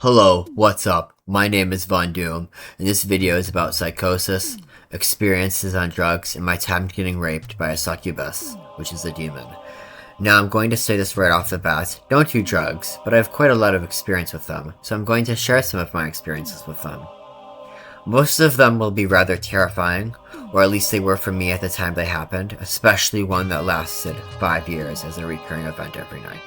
Hello, what's up? My name is Von Doom, and this video is about psychosis, experiences on drugs, and my time getting raped by a succubus, which is a demon. Now I'm going to say this right off the bat, don't do drugs, but I have quite a lot of experience with them, so I'm going to share some of my experiences with them. Most of them will be rather terrifying, or at least they were for me at the time they happened, especially one that lasted 5 years as a recurring event every night.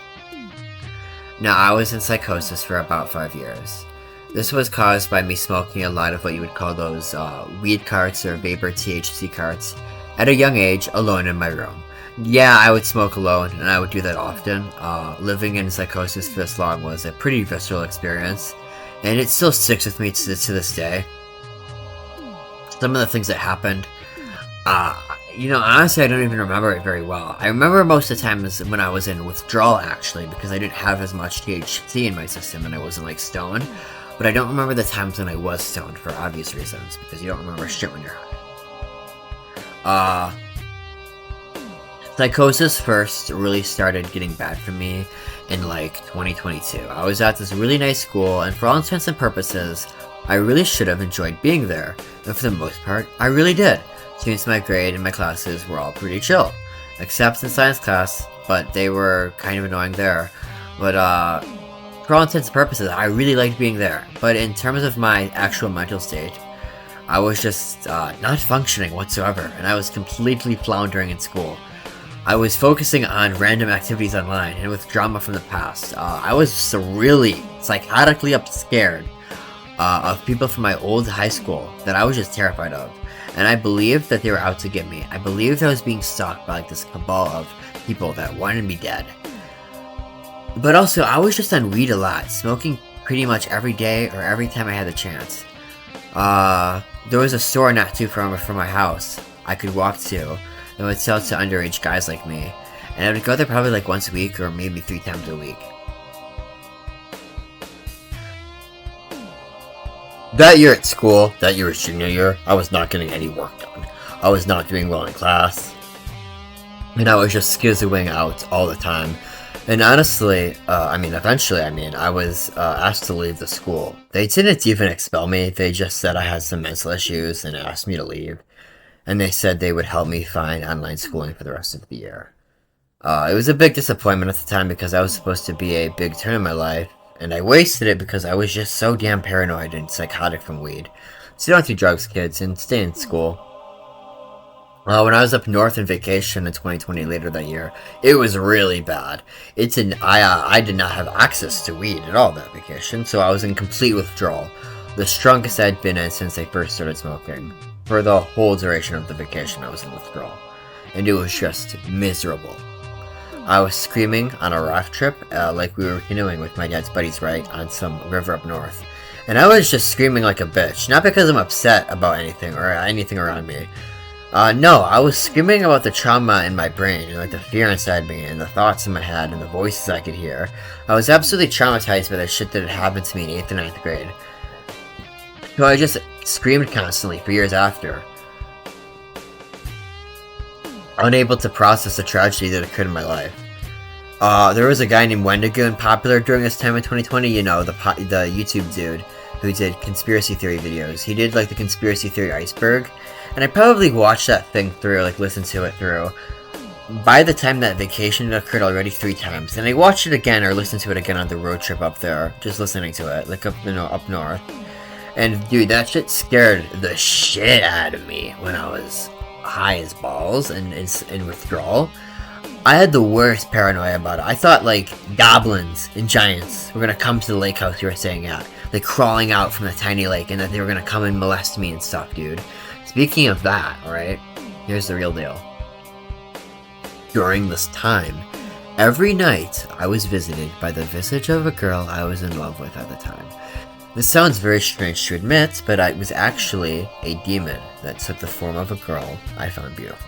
Now, I was in psychosis for about 5 years. This was caused by me smoking a lot of what you would call those weed carts or vapor THC carts at a young age, alone in my room. Yeah, I would smoke alone, and I would do that often. Living in psychosis for this long was a pretty visceral experience, and it still sticks with me to this day. Some of the things that happened, honestly, I don't even remember it very well. I remember most of the times when I was in withdrawal, actually, because I didn't have as much THC in my system and I wasn't, like, stoned. But I don't remember the times when I was stoned for obvious reasons, because you don't remember shit when you're high. Psychosis first really started getting bad for me in, like, 2022. I was at this really nice school, and for all intents and purposes, I really should have enjoyed being there. And for the most part, I really did. Since my grade and my classes were all pretty chill, except in science class, but they were kind of annoying there. But for all intents and purposes, I really liked being there. But in terms of my actual mental state, I was just not functioning whatsoever, and I was completely floundering in school. I was focusing on random activities online and with drama from the past. I was just really psychotically scared of people from my old high school that I was just terrified of. And I believed that they were out to get me. I believed I was being stalked by like this cabal of people that wanted me dead. But also, I was just on weed a lot, smoking pretty much every day or every time I had the chance. There was a store not too far from my house I could walk to that would sell to underage guys like me. And I would go there probably like once a week or maybe 3 times a week. That year at school, that year was junior year, I was not getting any work done. I was not doing well in class. And I was just schizoing out all the time. And honestly, eventually, I was asked to leave the school. They didn't even expel me, they just said I had some mental issues and asked me to leave. And they said they would help me find online schooling for the rest of the year. It was a big disappointment at the time because I was supposed to be a big turn in my life. And I wasted it because I was just so damn paranoid and psychotic from weed. So don't do drugs, kids, and stay in school. When I was up north on vacation in 2020 later that year, it was really bad. I did not have access to weed at all that vacation, so I was in complete withdrawal. The strongest I'd been in since I first started smoking. For the whole duration of the vacation, I was in withdrawal. And it was just miserable. I was screaming on a raft trip, like we were canoeing with my dad's buddies, right, on some river up north. And I was just screaming like a bitch, not because I'm upset about anything or anything around me. No, I was screaming about the trauma in my brain, and like the fear inside me, and the thoughts in my head, and the voices I could hear. I was absolutely traumatized by the shit that had happened to me in 8th and 9th grade. So I just screamed constantly for years after. Unable to process the tragedy that occurred in my life. There was a guy named Wendigo popular during this time in 2020, the YouTube dude who did conspiracy theory videos. He did like the conspiracy theory iceberg, and I probably watched that thing through, like listened to it through. By the time that vacation had occurred already 3 times, and I watched it again or listened to it again on the road trip up there, just listening to it, like up north. And dude, that shit scared the shit out of me when I was high as balls and in withdrawal. I had the worst paranoia about it. I thought like goblins and giants were gonna come to the lake house we were staying at, like crawling out from the tiny lake, and that they were gonna come and molest me and stuff, dude. Speaking of that, alright, here's the real deal. During this time, every night I was visited by the visage of a girl I was in love with at the time. This sounds very strange to admit, but it was actually a demon that took the form of a girl I found beautiful.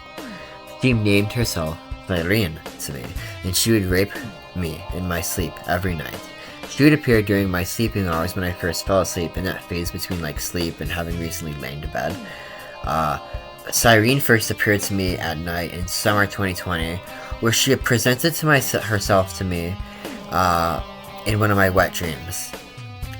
She named herself Irene to me, and she would rape me in my sleep every night. She would appear during my sleeping hours when I first fell asleep, in that phase between like sleep and having recently lain to bed. Cyrene first appeared to me at night in summer 2020, where she had presented herself to me in one of my wet dreams.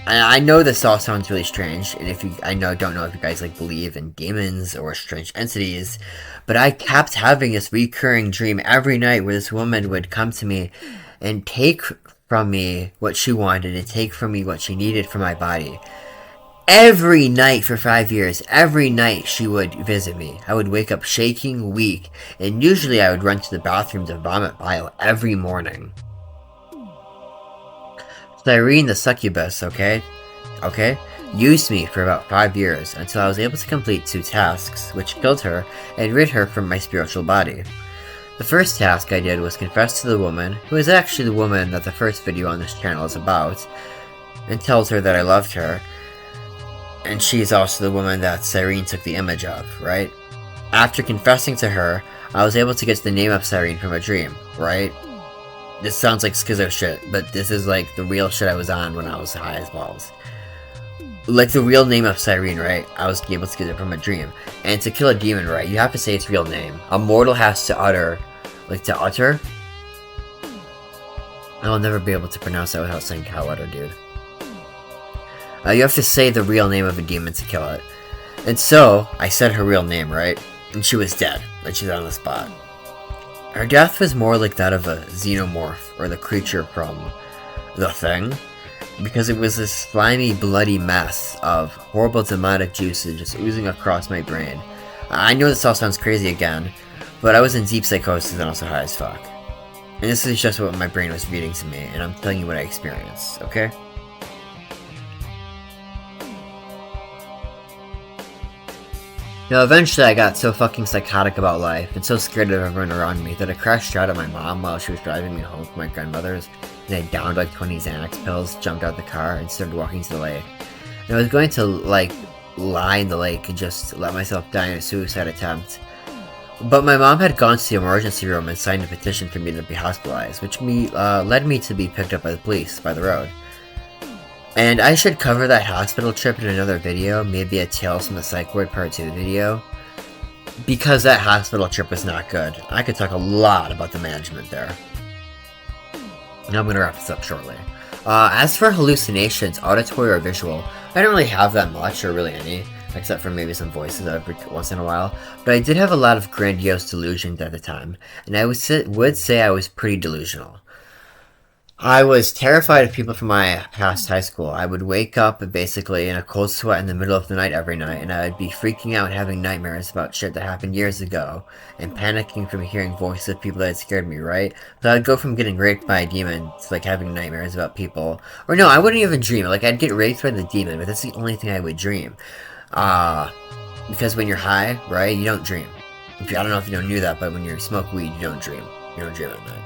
I know this all sounds really strange, and don't know if you guys like believe in demons or strange entities, but I kept having this recurring dream every night where this woman would come to me and take from me what she wanted and take from me what she needed for my body. Every night for 5 years, every night she would visit me. I would wake up shaking, weak, and usually I would run to the bathroom to vomit bile every morning. Cyrene the Succubus, okay, used me for about 5 years until I was able to complete 2 tasks, which killed her and rid her from my spiritual body. The first task I did was confess to the woman, who is actually the woman that the first video on this channel is about, and tells her that I loved her, and she's also the woman that Cyrene took the image of, right? After confessing to her, I was able to get the name of Cyrene from a dream, right? This sounds like Schizo shit, but this is like the real shit I was on when I was high as balls. Like the real name of Cyrene, right? I was able to get it from a dream. And to kill a demon, right, you have to say its real name. A mortal has to utter. I'll never be able to pronounce that without saying cow udder, dude. You have to say the real name of a demon to kill it. And so, I said her real name, right? And she was dead. Like, she's on the spot. Her death was more like that of a xenomorph, or the creature from The Thing, because it was this slimy, bloody mess of horrible demonic juices just oozing across my brain. I know this all sounds crazy again, but I was in deep psychosis and also high as fuck. And this is just what my brain was reading to me, and I'm telling you what I experienced, okay? Now, eventually I got so fucking psychotic about life and so scared of everyone around me that I crashed out at my mom while she was driving me home from my grandmother's, and I downed like 20 Xanax pills, jumped out the car, and started walking to the lake. And I was going to, like, lie in the lake and just let myself die in a suicide attempt. But my mom had gone to the emergency room and signed a petition for me to be hospitalized, which led me to be picked up by the police by the road. And I should cover that hospital trip in another video, maybe a Tales from the Psych Ward Part 2 video, because that hospital trip was not good. I could talk a lot about the management there. Now I'm going to wrap this up shortly. As for hallucinations, auditory or visual, I don't really have that much, or really any, except for maybe some voices every once in a while, but I did have a lot of grandiose delusions at the time, and I would say I was pretty delusional. I was terrified of people from my past high school. I would wake up basically in a cold sweat in the middle of the night every night, and I would be freaking out and having nightmares about shit that happened years ago, and panicking from hearing voices of people that had scared me, right? So I'd go from getting raped by a demon to like having nightmares about people. Or no, I wouldn't even dream. Like I'd get raped by the demon, but that's the only thing I would dream. Because when you're high, right, you don't dream. I don't know if you knew that, but when you smoke weed, you don't dream. You don't dream at night.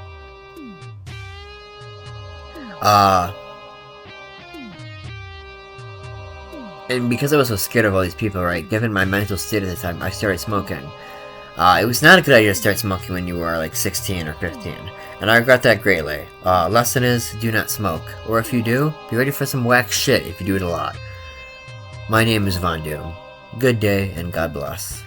And because I was so scared of all these people, right, given my mental state at the time, I started smoking. It was not a good idea to start smoking when you were like 16 or 15, and I regret that greatly. Lesson is, do not smoke, or if you do, be ready for some whack shit if you do it a lot. My name is Von Doom. Good day, and God bless.